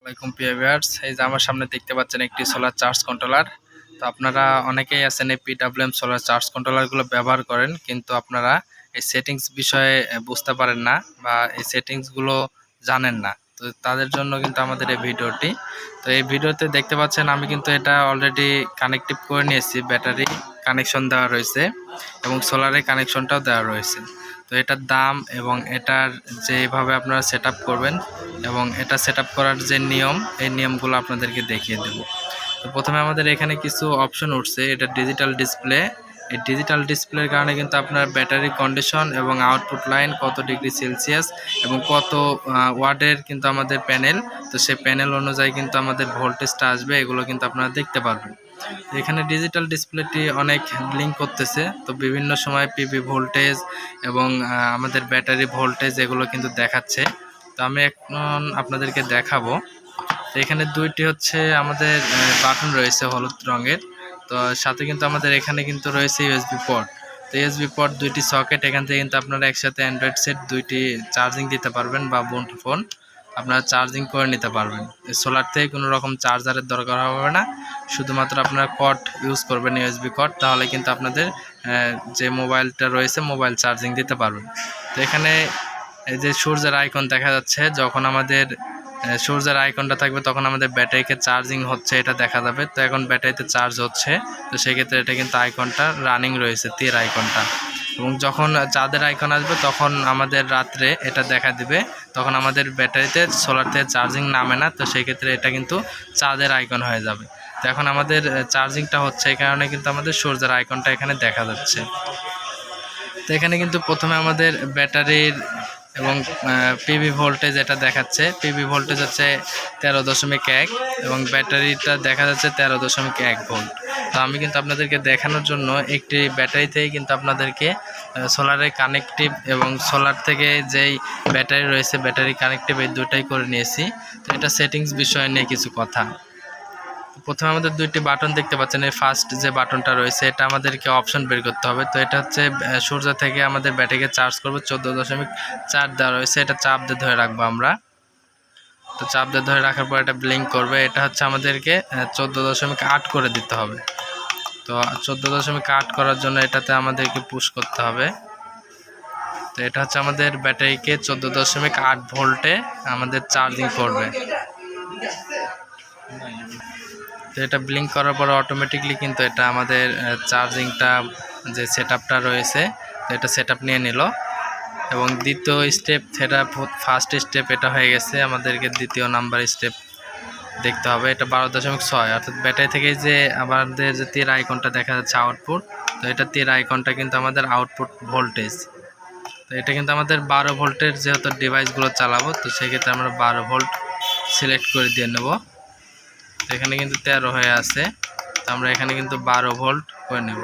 Welcome প্রিয় viewers, এই যে আমার সামনে দেখতে পাচ্ছেন একটি সোলার চার্জ কন্ট্রোলার। তো আপনারা অনেকেই আছেন এই পিডব্লিউএম সোলার চার্জ কন্ট্রোলারগুলো ব্যবহার করেন, কিন্তু আপনারা এই সেটিংস বিষয়ে বুঝতে পারেন না বা এই সেটিংসগুলো জানেন না। তো তাদের জন্য কিন্তু আমাদের এই ভিডিওটি। তো এই ভিডিওতে দেখতে পাচ্ছেন আমি কিন্তু এটা অলরেডি কানেক্টিভ করে নিয়েছি, ব্যাটারি কানেকশন দেওয়া রয়েছে এবং সোলারের কানেকশনটাও দেওয়া রয়েছে। তো এটার দাম এবং এটার যেভাবে আপনারা সেট করবেন এবং এটা সেট করার যে নিয়ম, এই নিয়মগুলো আপনাদেরকে দেখিয়ে দেব। তো প্রথমে আমাদের এখানে কিছু অপশন উঠছে, এটা ডিজিটাল ডিসপ্লে। এই ডিজিটাল ডিসপ্লের কারণে কিন্তু আপনার ব্যাটারি কন্ডিশন এবং আউটপুট লাইন কত ডিগ্রি সেলসিয়াস এবং কত ওয়াটের কিন্তু আমাদের প্যানেল, তো সেই প্যানেল অনুযায়ী কিন্তু আমাদের ভোল্টেজটা আসবে, এগুলো কিন্তু আপনারা দেখতে পারবেন। এখানে ডিজিটাল ডিসপ্লেটি অনেক ব্লিঙ্ক করতেছে, তো বিভিন্ন সময় পিভি ভোল্টেজ এবং আমাদের ব্যাটারি ভোল্টেজ এগুলো কিন্তু দেখাচ্ছে। তো আমি এখন আপনাদেরকে দেখাবো। তো এখানে দুইটি হচ্ছে আমাদের বাটন রয়েছে হলুদ রঙের, তো সাথে কিন্তু আমাদের এখানে কিন্তু রয়েছে ইউএসবি পোর্ট। তো ইউএসবি পোর্ট দুইটি সকেট, এখান থেকে কিন্তু আপনারা একসাথে অ্যান্ড্রয়েড সেট দুইটি চার্জিং দিতে পারবেন বা ফোন আপনারা চার্জিং করে নিতে পারবেন। সোলার থেকে কোনো রকম চার্জারের দরকার হবে না, শুধুমাত্র আপনারা কর্ড ইউজ করবেন, ইউএসবি কর্ড, তাহলে কিন্তু আপনাদের যে মোবাইলটা রয়েছে মোবাইল চার্জিং দিতে পারবেন। তো এখানে এই যে সূর্যের আইকন দেখা যাচ্ছে, যখন আমাদের সূর্যের আইকনটা থাকবে তখন আমাদের ব্যাটারিকে চার্জিং হচ্ছে এটা দেখা যাবে। তো এখন ব্যাটারিতে চার্জ হচ্ছে, তো সেক্ষেত্রে এটা কিন্তু আইকনটা রানিং রয়েছে, তীর আইকনটা। এবং যখন চাঁদের আইকন আসবে তখন আমাদের রাত্রে এটা দেখা দিবে, তখন আমাদের ব্যাটারিতে সোলার থেকে চার্জিং নামে না, তো সেই ক্ষেত্রে এটা কিন্তু চাঁদের আইকন হয়ে যাবে। তো এখন আমাদের চার্জিংটা হচ্ছে, এই কারণে কিন্তু আমাদের সূর্যের আইকনটা এখানে দেখা যাচ্ছে। তো এখানে কিন্তু প্রথমে আমাদের ব্যাটারির এবং পিভি ভোল্টেজ এটা দেখাচ্ছে, পিভি ভোল্টেজ হচ্ছে 13.1 এবং ব্যাটারিটা দেখা যাচ্ছে 13.1 ভোল্ট। তো আমি কিন্তু আপনাদেরকে দেখানোর জন্য একটি ব্যাটারি থেকে কিন্তু আপনাদেরকে সোলারের কানেকটিভ এবং সোলার থেকে যেই ব্যাটারি রয়েছে ব্যাটারি কানেকটিভ, এই দুটাই করে নিয়েছি। তো এটা সেটিংস বিষয় নিয়ে কিছু কথা। প্রথমে আমাদের দুইটি বাটন দেখতে পাচ্ছেন, এই ফার্স্ট যে বাটনটা রয়েছে এটা আমাদেরকে অপশন বের করতে হবে। তো এটা হচ্ছে সূর্য থেকে আমাদের ব্যাটারিকে চার্জ করবো, 14.4 দেওয়া রয়েছে, এটা চাপ দিয়ে ধরে রাখবো আমরা। তো চাপ দিয়ে ধরে রাখার পর এটা ব্লিঙ্ক করবে, এটা হচ্ছে আমাদেরকে 14.8 করে দিতে হবে। তো 14.8 করার জন্য এটাতে আমাদেরকে পুশ করতে হবে। তো এটা হচ্ছে আমাদের ব্যাটারিকে 14.8 ভোল্টে আমাদের চার্জিং করবে। তো এটা ব্লিঙ্ক করার পর অটোমেটিকলি কিন্তু এটা আমাদের চার্জিংটা যে সেটআপটা রয়েছে, তো এটা সেটআপ নিয়ে নিল। এবং দ্বিতীয় স্টেপ, সেটা ফার্স্ট স্টেপ এটা হয়ে গেছে, আমাদেরকে দ্বিতীয় নাম্বার স্টেপ দেখতে হবে। এটা 12.6, অর্থাৎ ব্যাটারি থেকে যে আমাদের যে তীর আইকনটা দেখা যাচ্ছে আউটপুট, তো এটা তীর আইকনটা কিন্তু আমাদের আউটপুট ভোল্টেজ। তো এটা কিন্তু আমাদের 12 ভোল্টের যেহেতু ডিভাইসগুলো চালাবো, তো সেক্ষেত্রে আমরা 12 ভোল্ট সিলেক্ট করে দিয়ে নেব। তো এখানে কিন্তু 13 হয়ে আছে, তো আমরা এখানে কিন্তু 12 ভোল্ট করে নেব।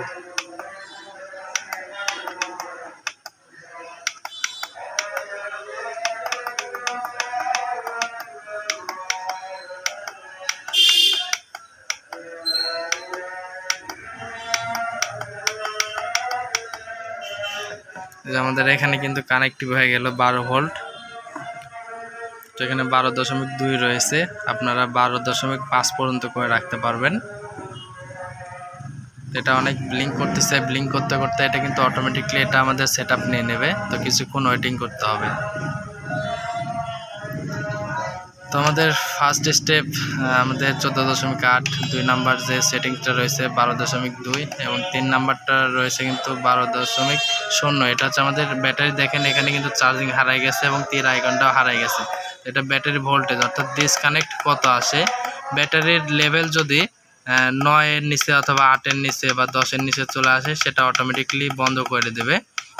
আমাদের এখানে কিন্তু কানেক্টিভ হয়ে গেল 12 ভোল্ট। তো এখানে 12.2 রয়েছে, আপনারা 12.5 পর্যন্ত করে রাখতে পারবেন। এটা অনেক ব্লিঙ্ক করতেছে, ব্লিঙ্ক করতে করতে এটা কিন্তু অটোমেটিকলি এটা আমাদের সেটআপ নিয়ে নেবে, তো কিছুক্ষণ ওয়েটিং করতে হবে। তো আমাদের ফার্স্ট স্টেপ আমাদের 14.8, 2 নাম্বার যে সেটিংসটা রয়েছে 12.2 এবং 3 নাম্বারটা রয়েছে কিন্তু 12.0। এটা হচ্ছে আমাদের ব্যাটারি, দেখেন এখানে কিন্তু চার্জিং হারাই গেছে এবং তীর আইকনটাও হারাই গেছে। এটা ব্যাটারি ভোল্টেজ, অর্থাৎ ডিসকানেক্ট কত আসে, ব্যাটারির লেভেল যদি 9-এর নিচে অথবা 8-এর নিচে বা 10-এর নিচে চলে আসে, সেটা অটোমেটিকলি বন্ধ করে দেবে।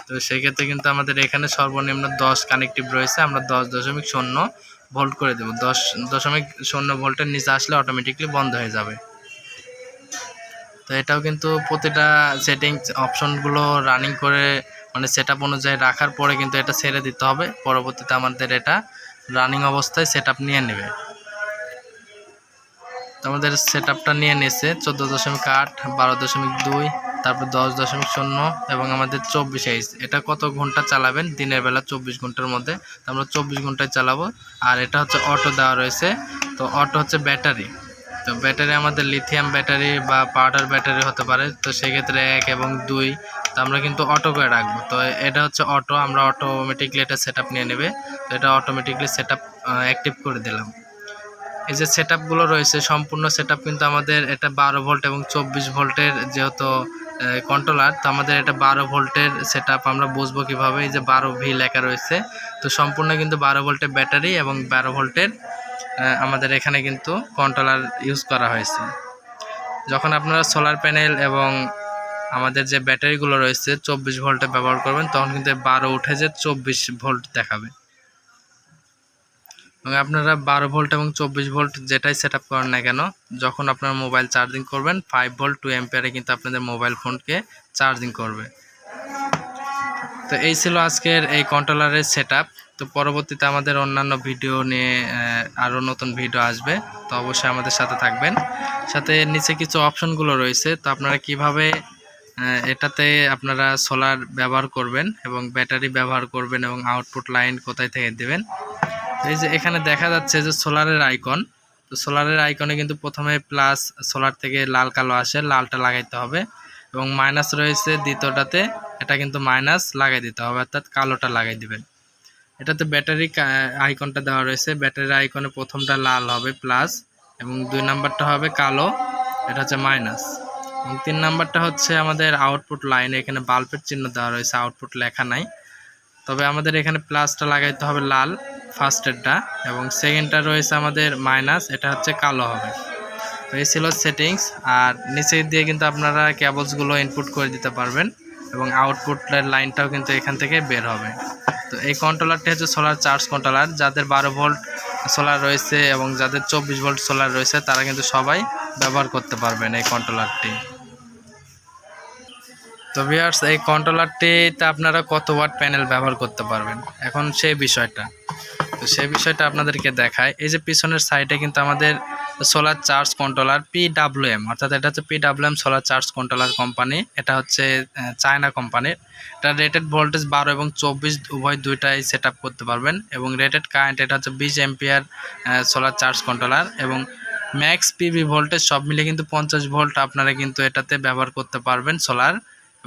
তো সেক্ষেত্রে কিন্তু আমাদের এখানে সর্বনিম্ন 10 কানেক্টিভ রয়েছে, আমরা 10.0 ভোল্ট করে দেব। 10.0 ভোল্টের নিচে আসলে অটোমেটিকলি বন্ধ হয়ে যাবে। তো এটাও কিন্তু প্রতিটা সেটিংস অপশনগুলো রানিং করে মানে সেটআপ অনুযায়ী রাখার পরে কিন্তু এটা ছেড়ে দিতে হবে, পরবর্তীতে আমাদের এটা রানিং অবস্থায় সেটআপ নিয়ে নেবে। তো আমাদের সেটআপটা নিয়ে নিয়েছে 14.8, 12.2 তারপর 10.0 এবং আমাদের 24H। এটা কত ঘন্টা চালাবেন? দিনের বেলা 24 ঘন্টার মধ্যে, তো আমরা 24 ঘন্টায় চালাবো। আর এটা হচ্ছে অটো দেওয়া রয়েছে। তো অটো হচ্ছে ব্যাটারি, তো ব্যাটারি আমাদের লিথিয়াম ব্যাটারি বা পাউডার ব্যাটারি হতে পারে। তো সেক্ষেত্রে 1 এবং 2 তো আমরা কিন্তু অটো করে রাখবো। তো এটা হচ্ছে অটো, আমরা অটোমেটিকলি এটা সেট নিয়ে নেবে। তো এটা অটোমেটিকলি সেট অ্যাক্টিভ করে দিলাম। এই যে সেট আপগুলো রয়েছে, সম্পূর্ণ সেট কিন্তু আমাদের এটা 12 ভোল্ট এবং 24 ভোল্টের যেহেতু কন্ট্রোলার, তো আমাদের এটা 12 ভোল্টের সেট আমরা বুঝবো কীভাবে? এই যে 12V লেখা রয়েছে, তো সম্পূর্ণ কিন্তু 12 ভোল্টের ব্যাটারি এবং 12 ভোল্টের আমাদের এখানে কিন্তু কন্ট্রোলার ইউজ করা হয়েছে। যখন আপনারা সোলার প্যানেল এবং আমাদের যে ব্যাটারিগুলো রয়েছে 24 ভোল্টে ব্যবহার করবেন, তখন কিন্তু 12 উঠে যে 24 ভোল্ট দেখাবে। এবং আপনারা 12 ভোল্ট এবং 24 ভোল্ট যেটাই সেট আপ করেন না কেন, যখন আপনারা মোবাইল চার্জিং করবেন 5 ভোল্ট 2 অ্যাম্পিয়ারে কিন্তু আপনাদের মোবাইল ফোনকে চার্জিং করবে। তো এই ছিল আজকের এই কন্ট্রোলারের সেট আপ। তো পরবর্তীতে আমাদের অন্যান্য ভিডিও নিয়ে আরও নতুন ভিডিও আসবে, তো অবশ্যই আমাদের সাথে থাকবেন। সাথে নিচে কিছু অপশনগুলো রয়েছে, তো আপনারা কিভাবে এটাতে আপনারা সোলার ব্যবহার করবেন এবং ব্যাটারি ব্যবহার করবেন এবং আউটপুট লাইন কোথায় থেকে দেবেন। এই যে এখানে দেখা যাচ্ছে যে সোলারের আইকন, তো সোলারের আইকনে কিন্তু প্রথমে প্লাস, সোলার থেকে লাল কালো আসে, লালটা লাগাইতে হবে এবং মাইনাস রয়েছে দ্বিতীয়টাতে, এটা কিন্তু মাইনাস লাগাই দিতে হবে, অর্থাৎ কালোটা লাগাই দিবেন। এটাতে ব্যাটারি আইকনটা দেওয়া রয়েছে, ব্যাটারির আইকনে প্রথমটা লাল হবে প্লাস এবং 2 নাম্বারটা হবে কালো, এটা হচ্ছে মাইনাস, এবং 3 নাম্বারটা হচ্ছে আমাদের আউটপুট লাইন। এখানে বাল্বের চিহ্ন দেওয়া রয়েছে, আউটপুট লেখা নাই, তবে আমাদের এখানে প্লাসটা লাগাইতে হবে লাল ফার্স্টেরটা, এবং সেকেন্ডটা রয়েছে আমাদের মাইনাস, এটা হচ্ছে কালো হবে। তো এই ছিল সেটিংস। আর নিচে দিয়ে কিন্তু আপনারা কেবলসগুলো ইনপুট করে দিতে পারবেন এবং আউটপুটের লাইনটাও কিন্তু এখান থেকে বের হবে। তো এই কন্ট্রোলারটি হচ্ছে সোলার চার্জ কন্ট্রোলার। যাদের 12 ভোল্ট সোলার রয়েছে এবং যাদের 24 ভোল্ট সোলার রয়েছে তারা কিন্তু সবাই ব্যবহার করতে পারবেন এই কন্ট্রোলারটি। তো ভিউয়ার্স, এই কন্ট্রোলারটিতে আপনারা কত ওয়াট প্যানেল ব্যবহার করতে পারবেন, এখন সেই বিষয়টা, তো সেই বিষয়টা আপনাদেরকে দেখায়। এই যে পিছনের সাইডে কিন্তু আমাদের সোলার চার্জ কন্ট্রোলার PWM, অর্থাৎ এটা হচ্ছে PWM solar charge controller company. এটা হচ্ছে চায়না কোম্পানির। এটা রেটেড ভোল্টেজ 12 এবং 24 উভয় দুইটাই সেট আপ করতে পারবেন এবং রেটেড কারেন্ট এটা হচ্ছে 20 অ্যাম্পিয়ার সোলার চার্জ কন্ট্রোলার এবং ম্যাক্স পিভি ভোল্টেজ সব মিলে কিন্তু 50 ভোল্ট আপনারা কিন্তু এটাতে ব্যবহার করতে পারবেন সোলার,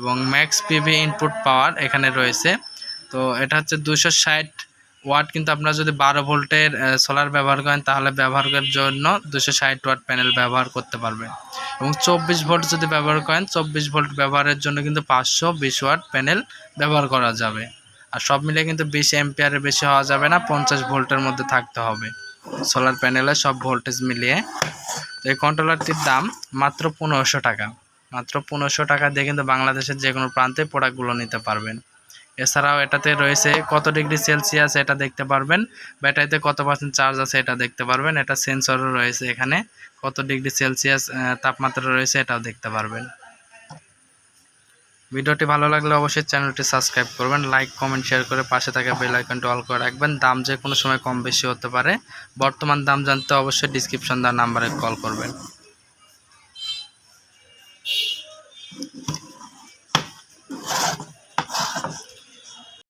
এবং ম্যাক্স পিভি ইনপুট পাওয়ার এখানে রয়েছে। তো এটা হচ্ছে 260 ওয়াট, কিন্তু আপনারা যদি 12 ভোল্টের সোলার ব্যবহার করেন তাহলে ব্যবহারের জন্য 260 ওয়াট প্যানেল ব্যবহার করতে পারবেন, এবং 24 ভোল্ট যদি ব্যবহার করেন 24 ভোল্ট ব্যবহারের জন্য কিন্তু 520 ওয়াট প্যানেল ব্যবহার করা যাবে। আর সব মিলে কিন্তু 20 অ্যাম্পিয়ারের বেশি হওয়া যাবে না, 50 ভোল্টের মধ্যে থাকতে হবে সোলার প্যানেলে সব ভোল্টেজ মিলিয়ে। তো এই কন্ট্রোলারটির দাম মাত্র 1500 টাকা। মাত্র 1500 টাকা দিয়ে কিন্তু বাংলাদেশের যে কোনো প্রান্তে প্রোডাক্টগুলো নিতে পারবেন। এছাড়াও এটাতে রয়েছে কত ডিগ্রি সেলসিয়াস এটা দেখতে পারবেন, ব্যাটারিতে কত % চার্জ আছে এটা দেখতে পারবেন, এটা সেন্সরও রয়েছে, এখানে কত ডিগ্রি সেলসিয়াস তাপমাত্রা রয়েছে এটাও দেখতে পারবেন। ভিডিওটি ভালো লাগলে অবশ্যই চ্যানেলটি সাবস্ক্রাইব করবেন, লাইক কমেন্ট শেয়ার করে পাশে থাকা বেল আইকনটি অল করে রাখবেন। দাম যে কোনো সময় কম বেশি হতে পারে, বর্তমান দাম জানতে অবশ্যই ডিসক্রিপশন দেওয়া নাম্বারে কল করবেন।